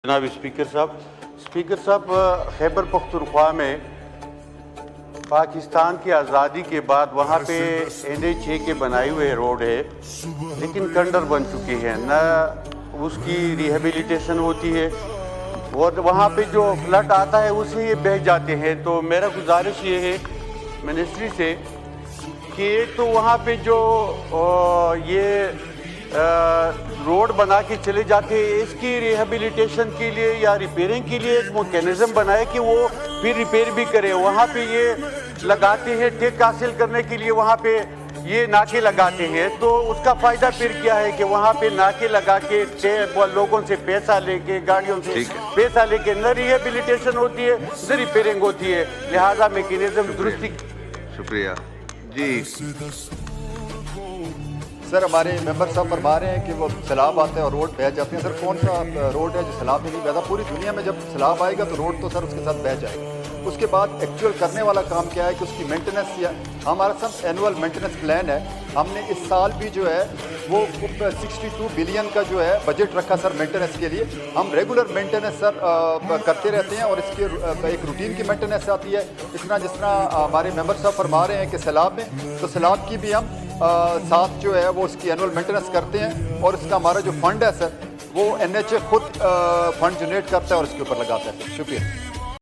जनाब स्पीकर साहब खैबर पख्तूनख्वा में पाकिस्तान की आज़ादी के बाद वहाँ पे NH6 के बनाए हुए रोड है, लेकिन खंडर बन चुकी है, न उसकी रिहेबिलिटेशन होती है और वहाँ पे जो फ्लड आता है उससे ये बह जाते हैं। तो मेरा गुजारिश ये है मिनिस्ट्री से कि एक तो वहाँ पे जो ये रोड बना के चले जाते हैं, इसकी रिहेबिलिटेशन के लिए या रिपेयरिंग के लिए एक मैकेनिज्म बनाए कि वो फिर रिपेयर भी करे। वहाँ पे ये लगाते हैं टेक हासिल करने के लिए, वहाँ पे ये नाके लगाते हैं, तो उसका फ़ायदा फिर क्या है कि वहाँ पे नाके लगा के लोगों से पैसा लेके, गाड़ियों से पैसा लेके न रिहेबिलिटेशन होती है न रिपेयरिंग होती है। लिहाजा मैकेनिज्म दुरुस्ती। शुक्रिया जी सर। हमारे मेंबर साहब फरमा रहे हैं कि वो सैलाब आते हैं और रोड बह जाते हैं। सर कौन सा रोड है जो सैलाब में नहीं बहता? पूरी दुनिया में जब सैलाब आएगा तो रोड तो सर उसके साथ बह जाएगा। उसके बाद एक्चुअल करने वाला काम क्या है कि उसकी मेंटेनेंस, या हमारा सब एनुअल मेंटेनेंस प्लान है। हमने इस साल भी जो है वो 62 बिलियन का जो है बजट रखा सर मेंटेनेंस के लिए। हम रेगुलर मेंटेनेंस सर करते रहते हैं और इसके एक रूटीन की मेंटेनेंस आती है। जिस तरह हमारे मेंबर साहब फरमा रहे हैं कि सैलाब में, तो सैलाब की भी हम साथ जो है वो उसकी एनुअल मेंटेनेंस करते हैं और इसका हमारा जो फंड है सर वो NHA खुद फंड जनरेट करता है और इसके ऊपर लगाता है। शुक्रिया।